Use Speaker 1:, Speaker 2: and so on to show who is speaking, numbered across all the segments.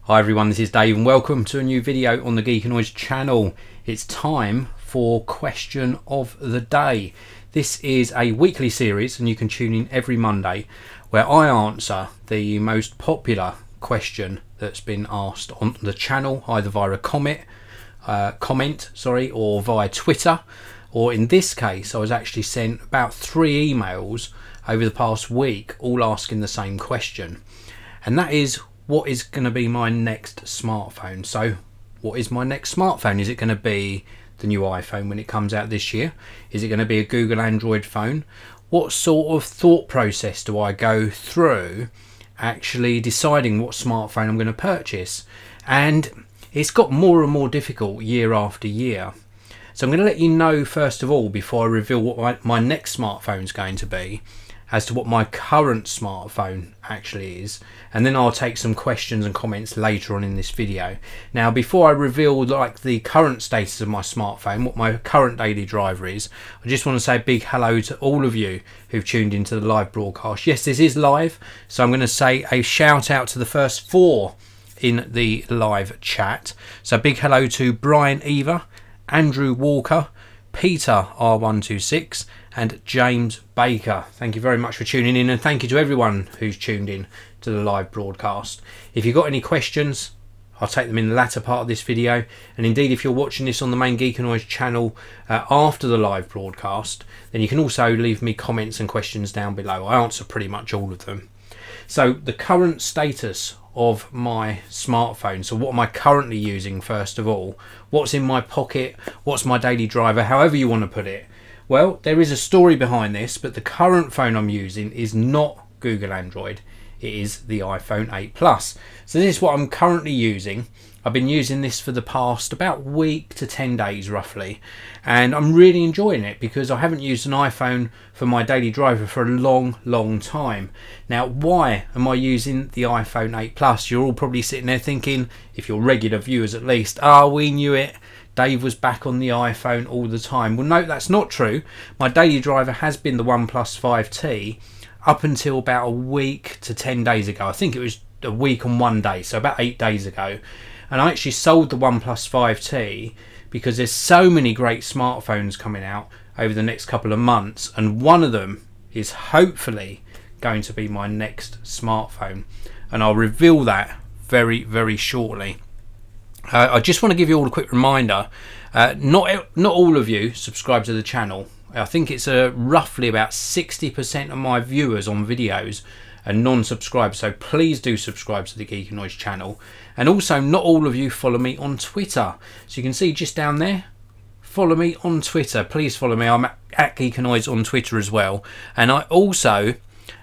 Speaker 1: Hi everyone, this is Dave and welcome to a new video on the Geekanoids channel. It's time for question of the day. This is a weekly series and you can tune in every Monday where I answer the most popular question that's been asked on the channel, either via a comment, or via Twitter, or in this case I was actually sent about 3 emails over the past week all asking the same question, and that is, what is going to be my next smartphone? So what is my next smartphone? Is it going to be the new iPhone when it comes out this year? Is it going to be a Google Android phone? What sort of thought process do I go through actually deciding what smartphone I'm going to purchase? And it's got more and more difficult year after year. So I'm going to let you know first of all, before I reveal what my next smartphone is going to be, as to what my current smartphone actually is, and then I'll take some questions and comments later on in this video. Now, before I reveal the current status of my smartphone, what my current daily driver is, I just want to say a big hello to all of you who've tuned into the live broadcast. Yes, this is live, so I'm going to say a shout out to the first 4 in the live chat. So big hello to Brian Eva, Andrew Walker, Peter R126 and James Baker. Thank you very much for tuning in, and thank you to everyone who's tuned in to the live broadcast. If you've got any questions, I'll take them in the latter part of this video, and indeed if you're watching this on the main Geekanoids channel after the live broadcast, then you can also leave me comments and questions down below. I answer pretty much all of them. So the current status of my smartphone, so what am I currently using first of all, what's in my pocket, what's my daily driver, however you want to put it. Well, there is a story behind this, but the current phone I'm using is not Google Android, it is the iPhone 8 Plus. So this is what I'm currently using. I've been using this for the past about week to 10 days roughly, and I'm really enjoying it because I haven't used an iPhone for my daily driver for a long time. Now, why am I using the iPhone 8 Plus? You're all probably sitting there thinking, if you're regular viewers at least, we knew it, Dave was back on the iPhone all the time. Well, no, that's not true. My daily driver has been the OnePlus 5T up until about a week to 10 days ago. I think it was a week and 1 day, so about 8 days ago. And I actually sold the OnePlus 5T because there's so many great smartphones coming out over the next couple of months, and one of them is hopefully going to be my next smartphone, and I'll reveal that very shortly. I just want to give you all a quick reminder, not all of you subscribe to the channel. I think it's roughly about 60% of my viewers on videos are non-subscribed, so please do subscribe to the Geekanoids channel. And also, not all of you follow me on Twitter, so you can see just down there, follow me on Twitter. Please follow me. I'm at Geekanoids on Twitter as well, and I also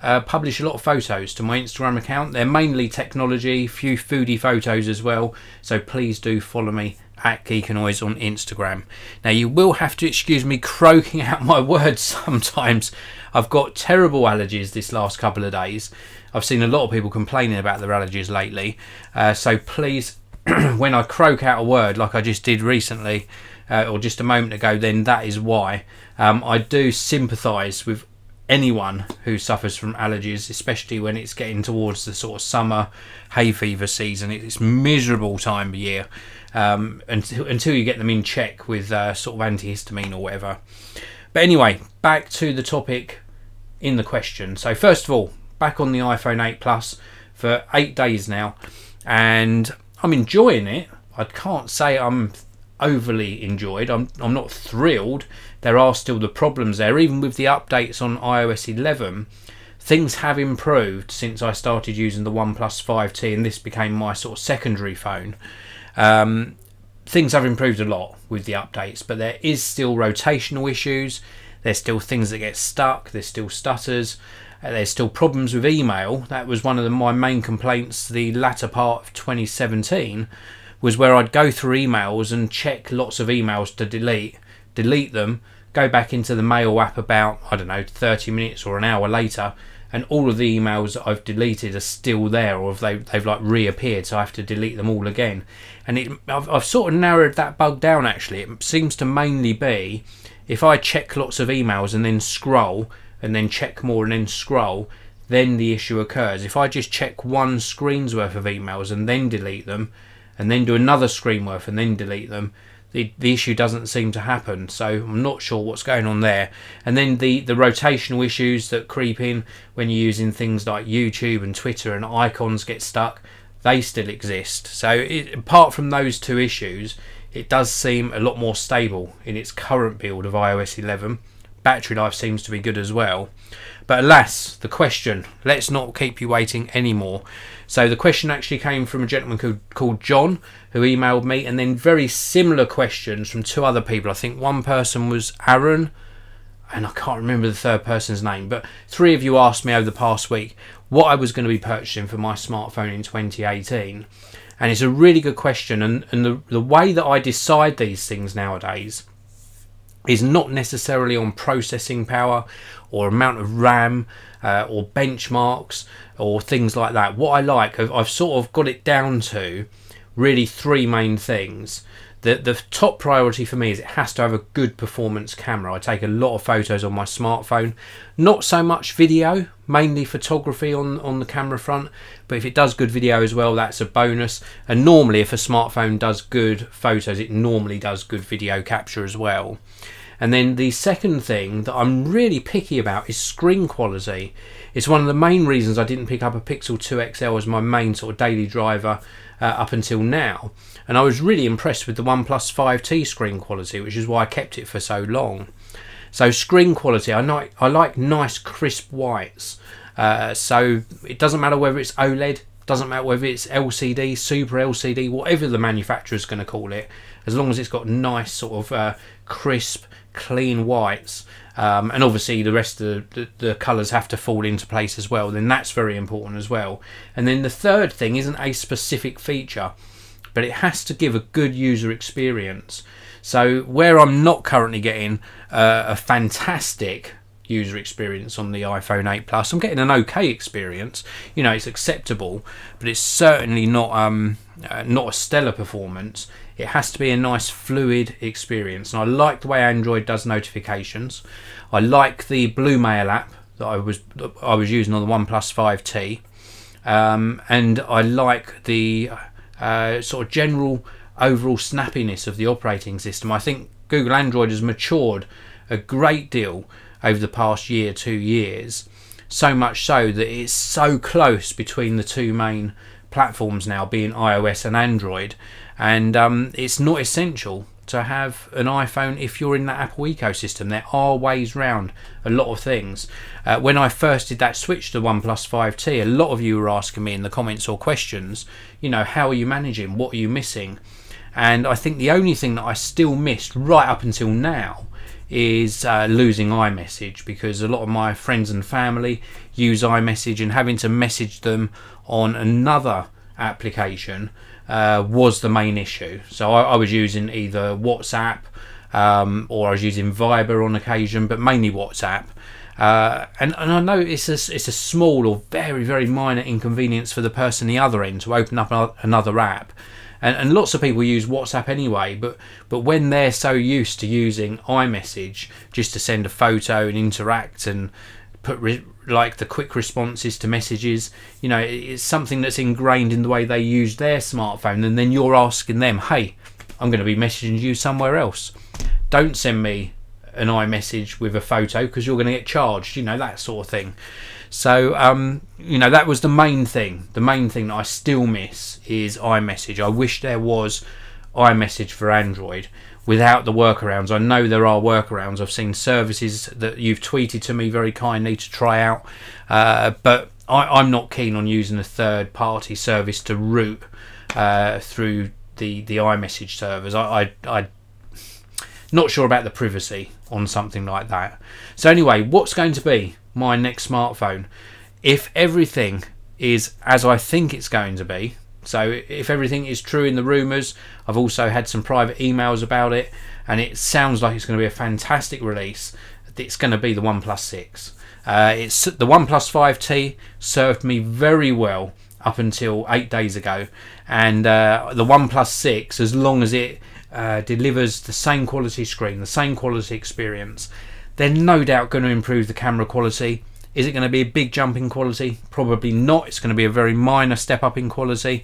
Speaker 1: publish a lot of photos to my Instagram account. They're mainly technology, few foodie photos as well, so please do follow me at Geekanoids on Instagram. Now, you will have to excuse me croaking out my words sometimes. I've got terrible allergies this last couple of days. I've seen a lot of people complaining about their allergies lately, so please, when I croak out a word like I just did recently or just a moment ago, then that is why. I do sympathise with anyone who suffers from allergies, especially when it's getting towards the sort of summer hay fever season. It's a miserable time of year until you get them in check with sort of antihistamine or whatever. But anyway, back to the topic in the question. So first of all, back on the iPhone 8 Plus for 8 days now, and I'm enjoying it. I can't say I'm overly enjoyed. I'm not thrilled. There are still the problems there. Even with the updates on iOS 11, things have improved since I started using the OnePlus 5T and this became my sort of secondary phone. Things have improved a lot with the updates, but there is still rotational issues. There's still things that get stuck. There's still stutters. There's still problems with email. That was one of my main complaints the latter part of 2017, was where I'd go through emails and check lots of emails to delete them, go back into the mail app about, I don't know, 30 minutes or an hour later, and all of the emails that I've deleted are still there, or they've like reappeared, so I have to delete them all again. And I've sort of narrowed that bug down actually. It seems to mainly be if I check lots of emails and then scroll, and then check more and then scroll, then the issue occurs. If I just check one screen's worth of emails and then delete them, and then do another screen worth and then delete them, the issue doesn't seem to happen. So I'm not sure what's going on there. And then the rotational issues that creep in when you're using things like YouTube and Twitter, and icons get stuck, they still exist. So apart from those two issues, it does seem a lot more stable in its current build of iOS 11. Battery life seems to be good as well. But alas, the question, let's not keep you waiting anymore. So the question actually came from a gentleman called John, who emailed me, and then very similar questions from two other people. I think one person was Aaron, and I can't remember the third person's name, but three of you asked me over the past week what I was going to be purchasing for my smartphone in 2018. And it's a really good question, and the way that I decide these things nowadays is not necessarily on processing power or amount of RAM or benchmarks or things like that. What I like, I've sort of got it down to really three main things. The top priority for me is it has to have a good performance camera. I take a lot of photos on my smartphone, not so much video, mainly photography on the camera front, but if it does good video as well, that's a bonus. And normally if a smartphone does good photos, it normally does good video capture as well. And then the second thing that I'm really picky about is screen quality. It's one of the main reasons I didn't pick up a Pixel 2 XL as my main sort of daily driver up until now. And I was really impressed with the OnePlus 5T screen quality, which is why I kept it for so long. So screen quality, I like nice crisp whites. So it doesn't matter whether it's OLED, doesn't matter whether it's LCD, Super LCD, whatever the manufacturer's going to call it, as long as it's got nice sort of crisp, clean whites, and obviously the rest of the colours have to fall into place as well, then that's very important as well. And then the third thing isn't a specific feature, but it has to give a good user experience. So where I'm not currently getting a fantastic user experience on the iPhone 8 Plus, I'm getting an okay experience. You know, it's acceptable, but it's certainly not a stellar performance. It has to be a nice fluid experience, and I like the way Android does notifications. I like the Blue Mail app that I was using on the OnePlus 5T, and I like the sort of general overall snappiness of the operating system. I think Google Android has matured a great deal over the past year, 2 years, so much so that it's so close between the two main platforms now, being iOS and Android, and it's not essential to have an iPhone if you're in that Apple ecosystem. There are ways round a lot of things. When I first did that switch to OnePlus 5T, a lot of you were asking me in the comments or questions, you know, how are you managing, what are you missing? And I think the only thing that I still missed right up until now is losing iMessage, because a lot of my friends and family use iMessage, and having to message them on another application was the main issue. So I was using either WhatsApp or I was using Viber on occasion, but mainly WhatsApp. And I know it's a small or very, very minor inconvenience for the person on the other end to open up another app. And lots of people use WhatsApp anyway, but when they're so used to using iMessage just to send a photo and interact and put like the quick responses to messages, you know, it's something that's ingrained in the way they use their smartphone, and then you're asking them, hey, I'm going to be messaging you somewhere else. Don't send me an iMessage with a photo because you're going to get charged, you know, that sort of thing. So, you know, that was the main thing. The main thing that I still miss is iMessage. I wish there was iMessage for Android without the workarounds. I know there are workarounds. I've seen services that you've tweeted to me very kindly to try out, but I'm not keen on using a third-party service to route through the iMessage servers. I'm not sure about the privacy on something like that. So anyway, what's going to be my next smartphone? If everything is as I think it's going to be, so if everything is true in the rumours, I've also had some private emails about it, and it sounds like it's going to be a fantastic release. It's going to be the OnePlus 6. It's the OnePlus 5T served me very well up until 8 days ago, and the OnePlus 6, as long as it delivers the same quality screen, the same quality experience, they're no doubt going to improve the camera quality. Is it going to be a big jump in quality? Probably not. It's going to be a very minor step up in quality.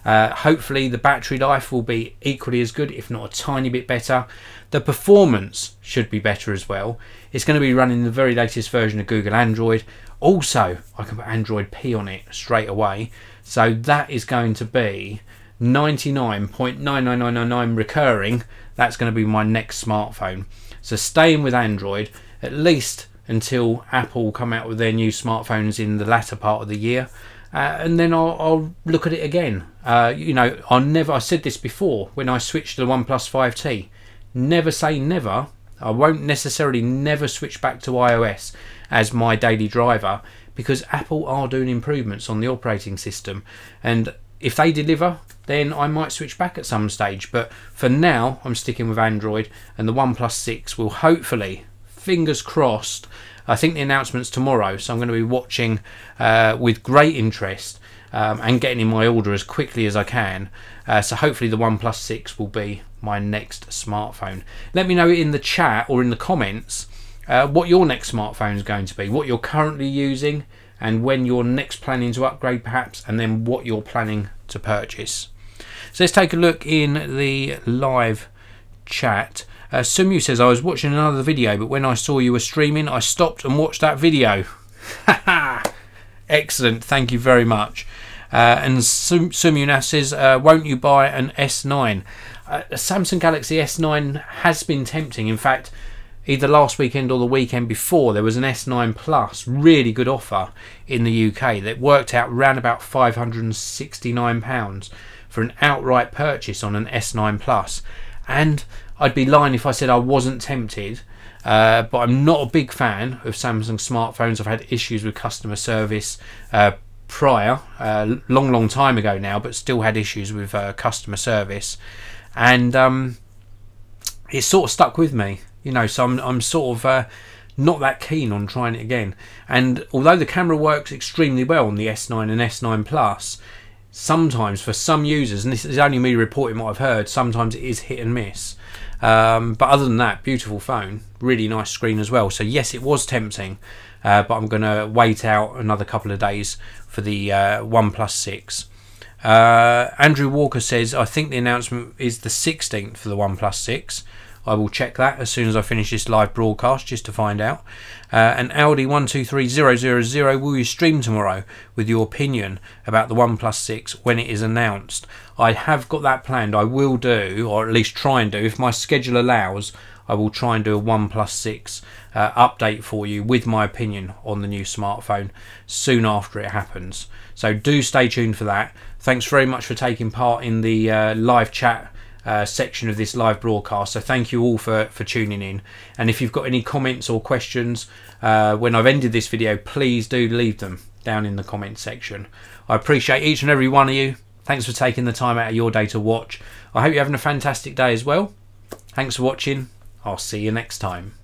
Speaker 1: Hopefully the battery life will be equally as good, if not a tiny bit better. The performance should be better as well. It's going to be running the very latest version of Google Android. Also, I can put Android P on it straight away. So that is going to be 99.99999 recurring. That's going to be my next smartphone. So staying with Android, at least until Apple come out with their new smartphones in the latter part of the year. And then I'll look at it again. You know, I said this before when I switched to the OnePlus 5T. Never say never. I won't necessarily never switch back to iOS as my daily driver, because Apple are doing improvements on the operating system, and if they deliver, then I might switch back at some stage. But for now, I'm sticking with Android, and the OnePlus 6 will hopefully, fingers crossed, I think the announcement's tomorrow, so I'm going to be watching with great interest and getting in my order as quickly as I can. So hopefully the OnePlus 6 will be my next smartphone. Let me know in the chat or in the comments what your next smartphone is going to be, what you're currently using, and when you're next planning to upgrade perhaps, and then what you're planning to purchase. So let's take a look in the live chat. Sumu says, I was watching another video, but when I saw you were streaming, I stopped and watched that video. Excellent, thank you very much. And Sumu now says, won't you buy an S9? A Samsung Galaxy S9 has been tempting. In fact, either last weekend or the weekend before, there was an S9 Plus, really good offer in the UK that worked out around about £569 for an outright purchase on an S9 Plus. And I'd be lying if I said I wasn't tempted, but I'm not a big fan of Samsung smartphones. I've had issues with customer service prior, long time ago now, but still had issues with customer service, and it sort of stuck with me, you know. So I'm sort of not that keen on trying it again. And although the camera works extremely well on the S9 and S9 Plus, sometimes for some users, and this is only me reporting what I've heard, sometimes it is hit and miss. But other than that, beautiful phone, really nice screen as well. So yes, it was tempting, but I'm going to wait out another couple of days for the OnePlus 6. Andrew Walker says, I think the announcement is the 16th for the OnePlus 6. I will check that as soon as I finish this live broadcast just to find out. And Audi123000, will you stream tomorrow with your opinion about the OnePlus 6 when it is announced? I have got that planned. I will do, or at least try and do, if my schedule allows, I will try and do a OnePlus 6 update for you with my opinion on the new smartphone soon after it happens. So do stay tuned for that. Thanks very much for taking part in the live chat section of this live broadcast. So thank you all for tuning in. And if you've got any comments or questions when I've ended this video, please do leave them down in the comment section. I appreciate each and every one of you. Thanks for taking the time out of your day to watch. I hope you're having a fantastic day as well. Thanks for watching. I'll see you next time.